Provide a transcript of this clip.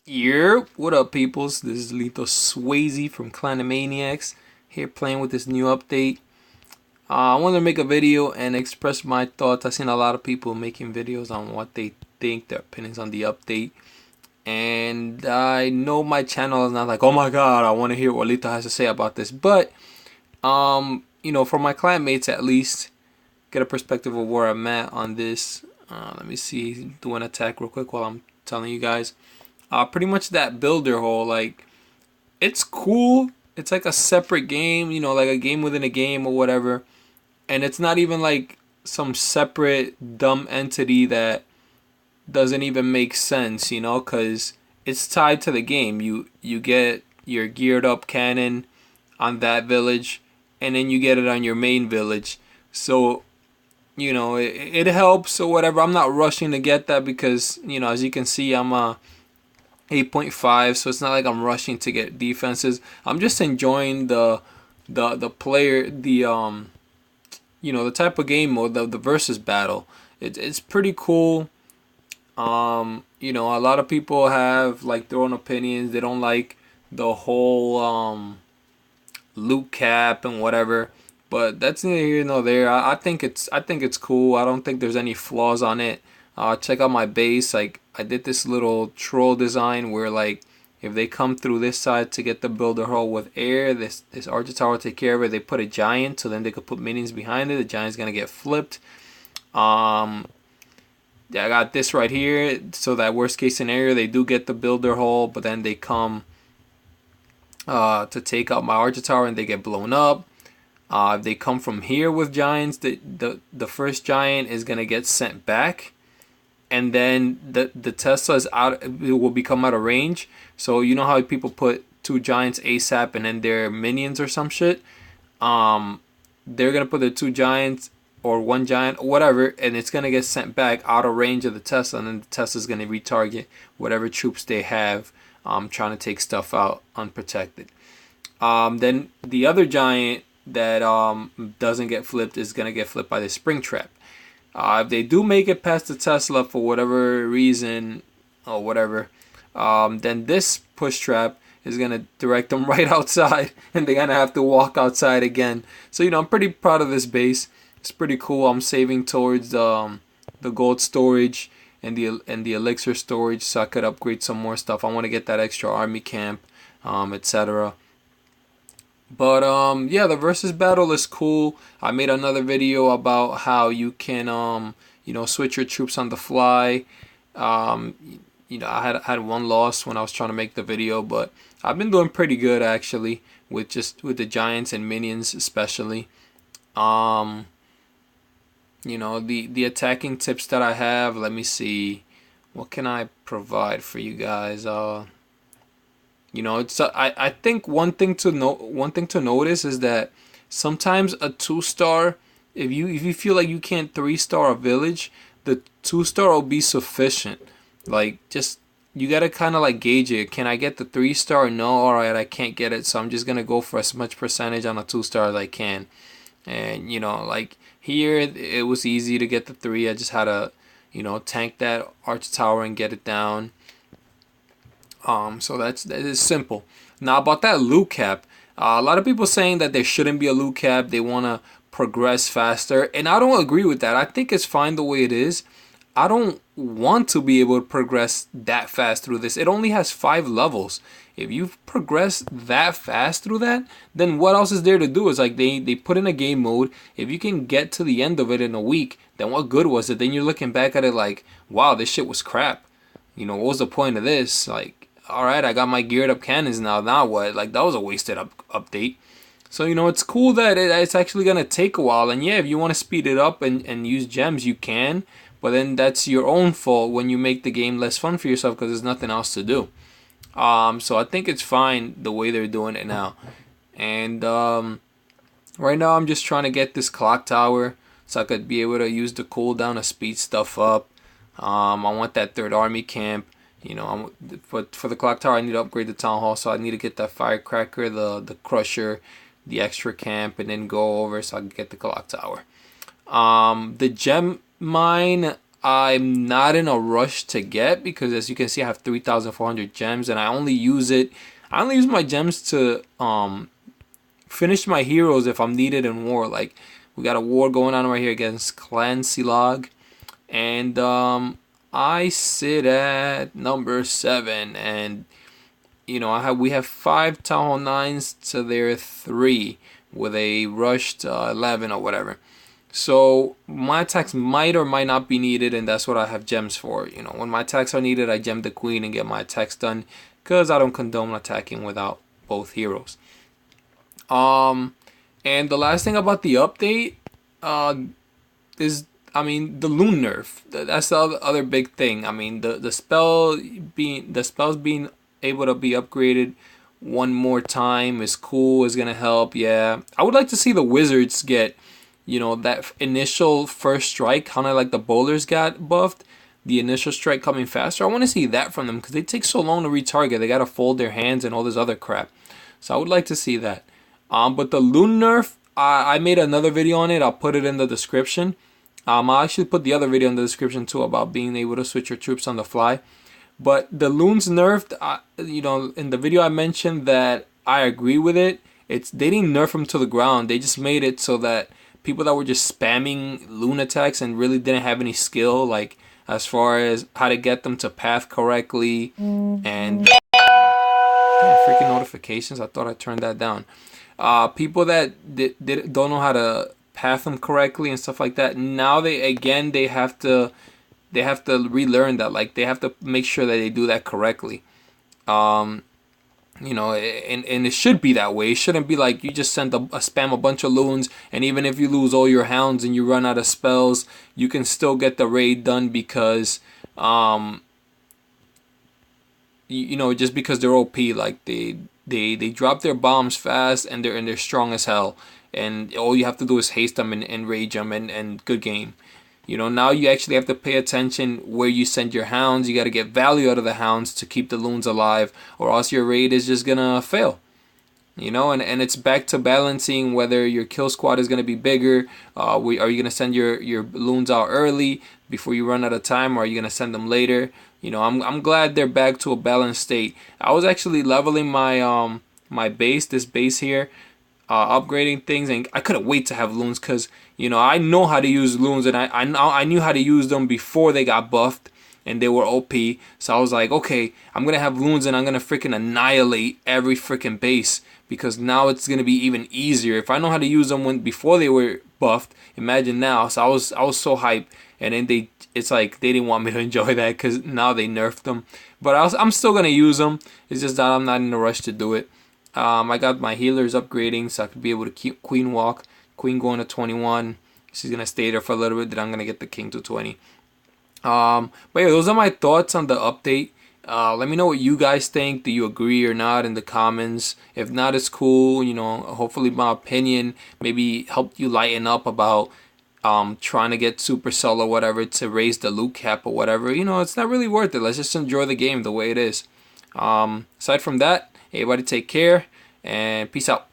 Yep, what up, peoples? This is Lito Swayzie from Clanamaniacs here playing with this new update. I wanted to make a video and express my thoughts. I've seen a lot of people making videos on what they think, their opinions on the update. And I know my channel is not like, oh my god, I want to hear what Lito has to say about this. But, for my clanmates at least, get a perspective of where I'm at on this. Let me see, do an attack real quick while I'm telling you guys. Pretty much that builder hole, like, it's cool. It's like a separate game, like a game within a game or whatever. And it's not even like some separate dumb entity that doesn't even make sense, because it's tied to the game. You get your geared up cannon on that village, and then you get it on your main village. So, it helps or whatever. I'm not rushing to get that because, as you can see, I'm a 8.5, so it's not like I'm rushing to get defenses. I'm just enjoying the player, the type of game mode, the versus battle. It's pretty cool. A lot of people have like their own opinions. They don't like the whole loot cap and whatever, but that's neither here nor there. I think it's cool. I don't think there's any flaws on it. Check out my base. Like, I did this little troll design where, like, if they come through this side to get the builder hole with air, this archer tower will take care of it. They put a giant, so then they could put minions behind it. The giant's gonna get flipped. Yeah, I got this right here, so that worst case scenario, they do get the builder hole, but then they come to take out my archer tower and they get blown up. If they come from here with giants, the first giant is gonna get sent back, and then the Tesla is out. It will become out of range. So you know how people put two giants ASAP and then their minions or some shit. They're gonna put the two giants or one giant or whatever, and it's gonna get sent back out of range of the Tesla, and then the Tesla's gonna retarget whatever troops they have trying to take stuff out unprotected. Then the other giant that doesn't get flipped is gonna get flipped by the spring trap. If they do make it past the Tesla for whatever reason or whatever, then this push trap is gonna direct them right outside, and they're gonna have to walk outside again. So I'm pretty proud of this base. It's pretty cool. I'm saving towards the gold storage and the elixir storage, so I could upgrade some more stuff. I want to get that extra army camp, etc. But yeah, the versus battle is cool. I made another video about how you can switch your troops on the fly. I had one loss when I was trying to make the video, but I've been doing pretty good actually with the giants and minions especially. The attacking tips that I have. Let me see, what can I provide for you guys? It's I think one thing to notice is that sometimes a 2-star, if you feel like you can't 3-star a village, the 2-star will be sufficient. Like, just you gotta kind of like gauge it. Can I get the 3-star? No, all right, I can't get it, so I'm just gonna go for as much percentage on a 2-star as I can. And like here, it was easy to get the 3. I just had to tank that arch tower and get it down. So that is simple. Now about that loot cap, a lot of people saying that there shouldn't be a loot cap. They want to progress faster, and I don't agree with that. I think it's fine the way it is. I don't want to be able to progress that fast through this. It only has 5 levels. If you progress that fast through that, then what else is there to do? It's like they put in a game mode. If you can get to the end of it in a week, then what good was it? Then you're looking back at it like, wow, this shit was crap. What was the point of this? Like, all right, I got my geared up cannons now. Now what? Like, that was a wasted update. So, it's cool that it's actually going to take a while. And yeah, if you want to speed it up and use gems, you can. But then that's your own fault when you make the game less fun for yourself because there's nothing else to do. So I think it's fine the way they're doing it now. And right now I'm just trying to get this clock tower so I could be able to use the cooldown to speed stuff up. I want that 3rd army camp. For the clock tower, I need to upgrade the town hall, so I need to get that firecracker, the crusher, the extra camp, and then go over so I can get the clock tower. The gem mine, I'm not in a rush to get, because as you can see I have 3,400 gems, and I only use my gems to finish my heroes if I'm needed in war. Like, we got a war going on right here against Clan Silag, and I sit at number 7, and you know, we have 5 Town Hall 9s to their 3 with a rushed 11 or whatever. So my attacks might or might not be needed, and that's what I have gems for. You know, when my attacks are needed, I gem the queen and get my attacks done, because I don't condone attacking without both heroes. And the last thing about the update is, I mean, the loon nerf. That's the other big thing. I mean, the spells being able to be upgraded one more time is cool. Is gonna help. Yeah, I would like to see the wizards get, you know, that initial first strike, kind of like the bowlers got buffed. The initial strike coming faster. I want to see that from them, because they take so long to retarget. They gotta fold their hands and all this other crap. So I would like to see that. But the loon nerf, I made another video on it. I'll put it in the description. I'll actually put the other video in the description too, about being able to switch your troops on the fly. But the loons nerfed, you know, in the video I mentioned that I agree with it. They didn't nerf them to the ground. They just made it so that people that were just spamming loon attacks and really didn't have any skill, like as far as how to get them to path correctly, and freaking notifications. I thought I turned that down. People that don't know how to path them correctly and stuff like that. Now they have to relearn that. Like, they have to make sure that they do that correctly. You know, and it should be that way. It shouldn't be like you just send a spam a bunch of loons, and even if you lose all your hounds and you run out of spells, you can still get the raid done, because you know, just because they're OP. Like, they drop their bombs fast, and they're strong as hell, and all you have to do is haste them and rage them, and good game. You know, now you actually have to pay attention where you send your hounds. You got to get value out of the hounds to keep the loons alive, or else your raid is just gonna fail. You know, and it's back to balancing whether your kill squad is gonna be bigger. Are you gonna send your loons out early before you run out of time, or are you gonna send them later? You know, I'm glad they're back to a balanced state. I was actually leveling my my base, this base here, upgrading things, and I couldn't wait to have loons, because you know, I know how to use loons, and I knew how to use them before they got buffed and they were OP. So I was like, okay, I'm gonna have loons and I'm gonna freaking annihilate every freaking base, because now it's gonna be even easier. If I know how to use them before they were buffed, imagine now. So I was so hyped, and then it's like they didn't want me to enjoy that, because now they nerfed them. But I'm still gonna use them. It's just that I'm not in a rush to do it. I got my healers upgrading, so I could be able to keep Queen walk. Queen going to 21. She's gonna stay there for a little bit. Then I'm gonna get the King to 20. But yeah, those are my thoughts on the update. Let me know what you guys think. Do you agree or not in the comments? If not, it's cool. You know, hopefully my opinion maybe helped you lighten up about trying to get Supercell or whatever to raise the loot cap or whatever. You know, it's not really worth it. Let's just enjoy the game the way it is. Aside from that, everybody take care and peace out.